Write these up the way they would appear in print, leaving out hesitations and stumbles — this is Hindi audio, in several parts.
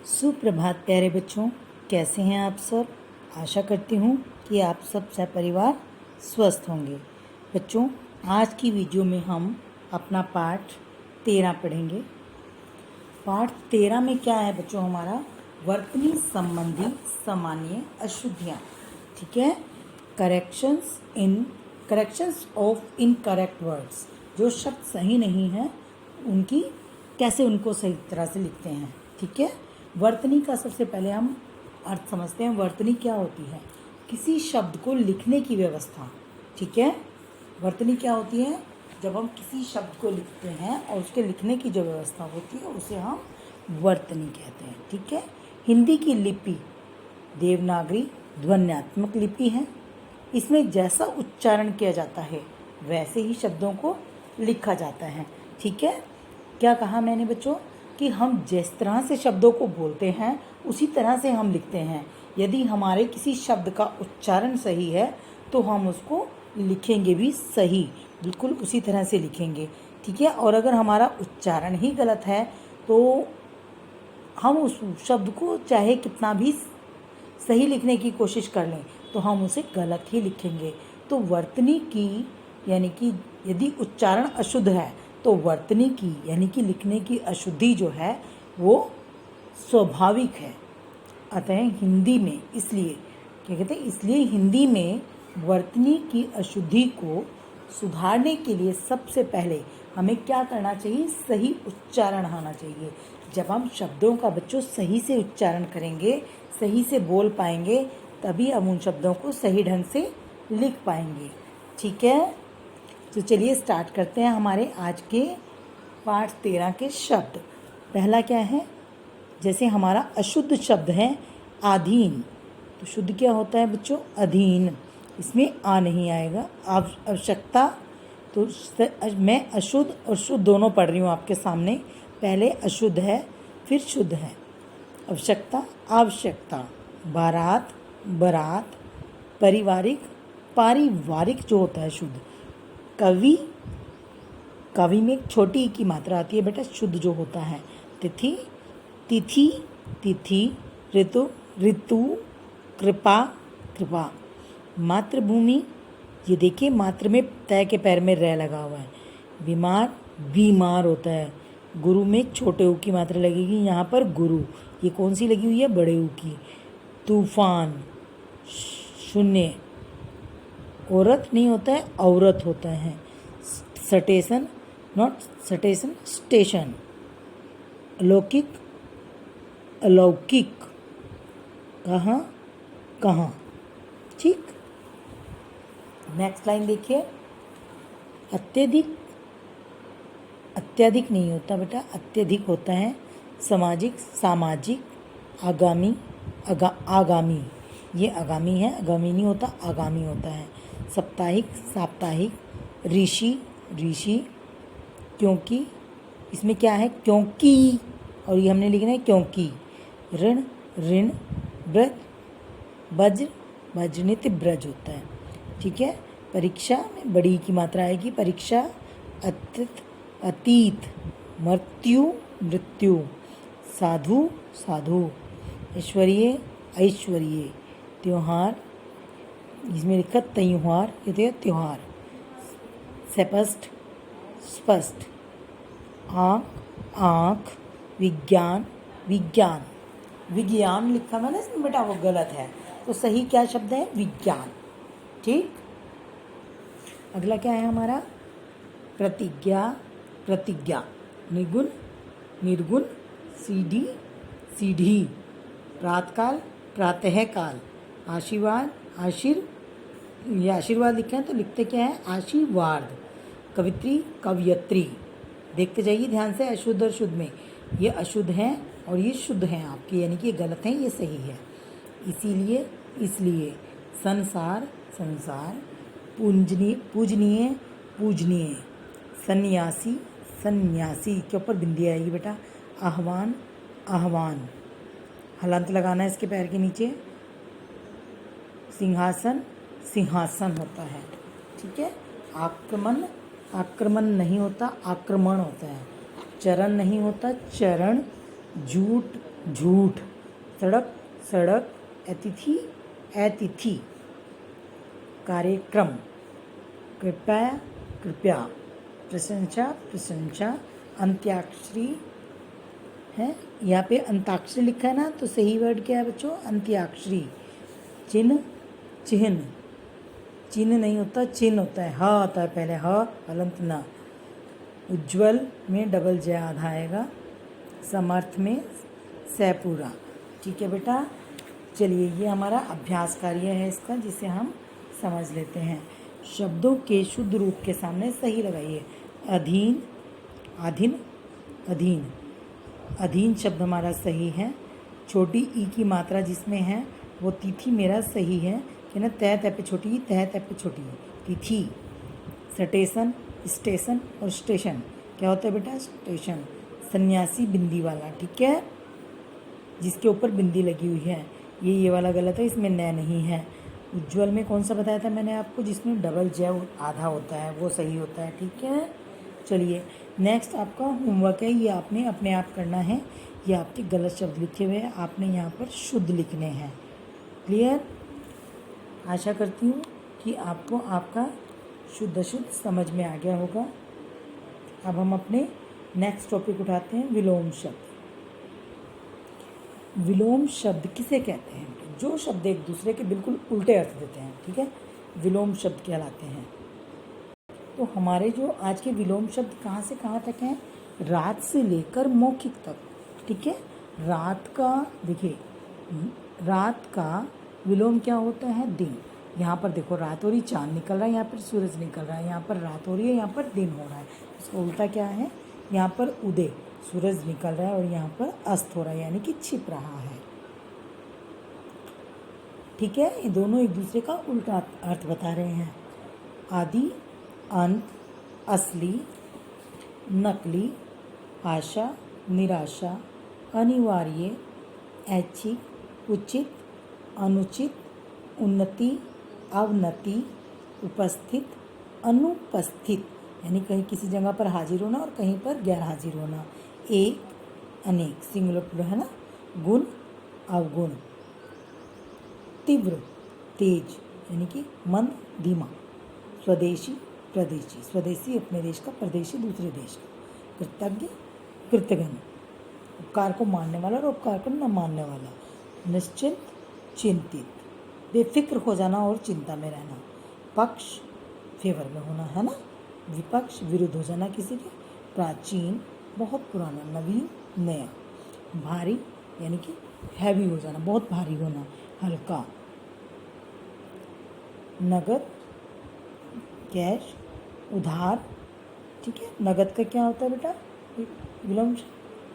सुप्रभात प्यारे बच्चों, कैसे हैं आप सब। आशा करती हूँ कि आप सब सपरिवार स्वस्थ होंगे। बच्चों, आज की वीडियो में हम अपना पाठ 13 पढ़ेंगे। पाठ 13 में क्या है बच्चों, हमारा वर्तनी संबंधी सामान्य अशुद्धियाँ। ठीक है, करेक्शंस ऑफ इनकरेक्ट वर्ड्स। जो शब्द सही नहीं हैं उनकी कैसे उनको सही तरह से लिखते हैं। ठीक है, वर्तनी का सबसे पहले हम अर्थ समझते हैं। वर्तनी क्या होती है? किसी शब्द को लिखने की व्यवस्था। ठीक है, वर्तनी क्या होती है? जब हम किसी शब्द को लिखते हैं और उसके लिखने की जो व्यवस्था होती है उसे हम वर्तनी कहते हैं। ठीक है, हिंदी की लिपि देवनागरी ध्वन्यात्मक लिपि है। इसमें जैसा उच्चारण किया जाता है वैसे ही शब्दों को लिखा जाता है। ठीक है, क्या कहा मैंने बच्चों कि हम जिस तरह से शब्दों को बोलते हैं उसी तरह से हम लिखते हैं। यदि हमारे किसी शब्द का उच्चारण सही है तो हम उसको लिखेंगे भी सही, बिल्कुल उसी तरह से लिखेंगे। ठीक है, और अगर हमारा उच्चारण ही गलत है तो हम उस शब्द को चाहे कितना भी सही लिखने की कोशिश कर लें तो हम उसे गलत ही लिखेंगे। तो वर्तनी की यानी कि यदि उच्चारण अशुद्ध है तो वर्तनी की यानी कि लिखने की अशुद्धि जो है वो स्वाभाविक है। अतः हिंदी में इसलिए क्या कहते हैं, इसलिए हिंदी में वर्तनी की अशुद्धि को सुधारने के लिए सबसे पहले हमें क्या करना चाहिए? सही उच्चारण आना चाहिए। जब हम शब्दों का बच्चों सही से उच्चारण करेंगे, सही से बोल पाएंगे, तभी हम उन शब्दों को सही ढंग से लिख पाएंगे। ठीक है, तो चलिए स्टार्ट करते हैं हमारे आज के पाठ 13 के शब्द। पहला क्या है? जैसे हमारा अशुद्ध शब्द है अधीन। तो शुद्ध क्या होता है बच्चों? अधीन। इसमें आ नहीं आएगा। आवश्यकता, तो मैं अशुद्ध और शुद्ध दोनों पढ़ रही हूँ आपके सामने। पहले अशुद्ध है फिर शुद्ध है। आवश्यकता आवश्यकता, बारात बरात, पारिवारिक जो होता है शुद्ध। कवि, कवि में एक छोटी की मात्रा आती है बेटा, शुद्ध जो होता है। तिथि तिथि, ऋतु, कृपा। मातृभूमि, ये देखिए मात्र में तय के पैर में रह लगा हुआ है। बीमार होता है। गुरु में छोटे ऊ की मात्रा लगेगी, यहाँ पर गुरु। ये कौन सी लगी हुई है? बड़े ऊ की। तूफान, शून्य। औरत नहीं होता है, औरत होता है। Station, not station, station. अलौकिक, कहाँ। ठीक, नेक्स्ट लाइन देखिए। अत्यधिक नहीं होता बेटा, अत्यधिक होता है। सामाजिक, आगामी। ये आगामी है, आगामी नहीं होता, आगामी होता है। साप्ताहिक, ऋषि। क्योंकि इसमें क्या है? क्योंकि, और ये हमने लिखना है क्योंकि। ऋण, वज्रनित ब्रज होता है। ठीक है, परीक्षा में बड़ी की मात्रा आएगी। परीक्षा, अतीत, मृत्यु। साधु, ऐश्वर्य। त्योहार, इसमें लिखा त्योहार, ये त्योहार। स्पष्ट, आँख। विज्ञान लिखा मैंने इसमें बेटा, वो गलत है। तो सही क्या शब्द है? विज्ञान। ठीक, अगला क्या है हमारा? प्रतिज्ञा। निर्गुण, सीढ़ी। प्रातःकाल। ये आशीर्वाद लिखे हैं तो लिखते क्या है? आशीर्वाद। कवियत्री। देखते जाइए ध्यान से, अशुद्ध और शुद्ध में ये अशुद्ध हैं और ये शुद्ध हैं आपके, यानी कि ये गलत हैं, ये सही है। इसलिए संसार, पूजनीय। सन्यासी के ऊपर बिंदी आएगी बेटा। आह्वान। हलंत लगाना है इसके पैर के नीचे। सिंहासन होता है। ठीक है, आक्रमण नहीं होता, आक्रमण होता है। चरण नहीं होता, चरण। झूठ झूठ, सड़क सड़क, अतिथि अतिथि, कार्यक्रम, कृपया कृपया, प्रशंसा प्रशंसा, अंत्याक्षरी है, यहाँ पे अंताक्षरी लिखा है ना, तो सही वर्ड क्या है बच्चों? अंत्याक्षरी। चिन्ह चिन्ह, चिन्ह नहीं होता, चिन्ह होता है, ह आता है पहले, ह हलंत न। उज्ज्वल में डबल ज आधा आएगा, समर्थ में स पूरा। ठीक है बेटा, चलिए ये हमारा अभ्यास कार्य है इसका, जिसे हम समझ लेते हैं। शब्दों के शुद्ध रूप के सामने सही लगाइए। अधीन, अधीन, अधीन, अधीन शब्द हमारा सही है। छोटी ई की मात्रा जिसमें है वो तिथि मेरा सही है कि ना, तय तय पे छोटी, तय तय पे छोटी, तिथि। स्टेशन, स्टेशन और स्टेशन क्या होता है बेटा? स्टेशन। सन्यासी बिंदी वाला, ठीक है, जिसके ऊपर बिंदी लगी हुई है, ये वाला गलत है, इसमें न नहीं है। उज्ज्वल में कौन सा बताया था मैंने आपको? जिसमें डबल ज आधा होता है, वो सही होता है, ठीक है। चलिए नेक्स्ट आपका होमवर्क है, ये आपने अपने आप करना है। ये आपके गलत शब्द लिखे हुए हैं, आपने यहाँ पर शुद्ध लिखने हैं। क्लियर? आशा करती हूँ कि आपको आपका शुद्ध समझ में आ गया होगा। अब हम अपने नेक्स्ट टॉपिक उठाते हैं, विलोम शब्द। विलोम शब्द किसे कहते हैं? जो शब्द एक दूसरे के बिल्कुल उल्टे अर्थ देते हैं, ठीक है, विलोम शब्द कहलाते हैं। तो हमारे जो आज के विलोम शब्द कहाँ से कहाँ तक हैं? रात से लेकर मौखिक तक, ठीक है। रात का, देखिए, रात का विलोम क्या होता है? दिन। यहाँ पर देखो रात हो रही, चांद निकल रहा है, यहाँ पर सूरज निकल रहा है, यहाँ पर रात हो रही है, यहाँ पर दिन हो रहा है। इसका उल्टा क्या है? यहाँ पर उदय, सूरज निकल रहा है, और यहाँ पर अस्त हो रहा है, यानी कि छिप रहा है, ठीक है। ये दोनों एक दूसरे का उल्टा अर्थ बता रहे हैं। आदि, अंत, असली, नकली, आशा, निराशा, अनिवार्य, ऐच्छिक, उचित, अनुचित, उन्नति, अवनति, उपस्थित, अनुपस्थित, यानी कहीं किसी जगह पर हाजिर होना और कहीं पर गैर हाजिर होना। एक, अनेक, सिंगुलर प्लूरल है ना। गुण, अवगुण, तीव्र, तेज, यानी कि मंद, धीमा। स्वदेशी, प्रदेशी, स्वदेशी अपने देश का, परदेशी दूसरे देश का। कृतज्ञ, कृतघ्न, उपकार को मानने वाला और उपकार को न मानने वाला। निश्चिंत, चिंतित, बेफिक्र हो जाना और चिंता में रहना। पक्ष, फेवर में होना, है ना। विपक्ष, विरुद्ध हो जाना किसी के। प्राचीन, बहुत पुराना, नवीन, नया। भारी, यानी कि हैवी हो जाना, बहुत भारी होना। हल्का। नगद, कैश, उधार, ठीक है। नगद का क्या होता है बेटा? विलोम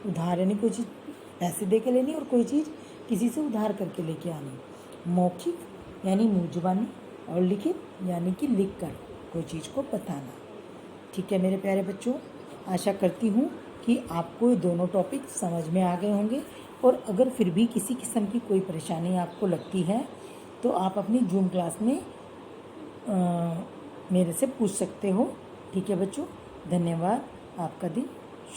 उधार, यानी कोई चीज़ पैसे दे के लेनी और कोई चीज़ किसी से उधार करके लेके आनी। मौखिक, यानी मुँह जुबानी, और लिखित, यानी कि लिख कर कोई चीज़ को बताना। ठीक है मेरे प्यारे बच्चों, आशा करती हूँ कि आपको ये दोनों टॉपिक समझ में आ गए होंगे। और अगर फिर भी किसी किस्म की कोई परेशानी आपको लगती है तो आप अपनी जूम क्लास में मेरे से पूछ सकते हो। ठीक है बच्चों, धन्यवाद, आपका दिन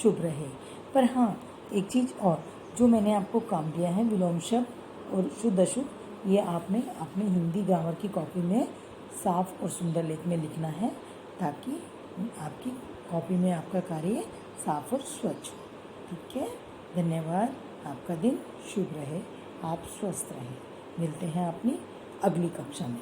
शुभ रहे। पर हाँ, एक चीज़ और, जो मैंने आपको काम दिया है विलोम शब्द और शुद्ध अशुद्ध, ये आपने अपनी हिंदी ग्रामर की कॉपी में साफ और सुंदर लेख में लिखना है, ताकि आपकी कॉपी में आपका कार्य साफ और स्वच्छ हो। ठीक है, धन्यवाद, आपका दिन शुभ रहे, आप स्वस्थ रहें। मिलते हैं अपनी अगली कक्षा में।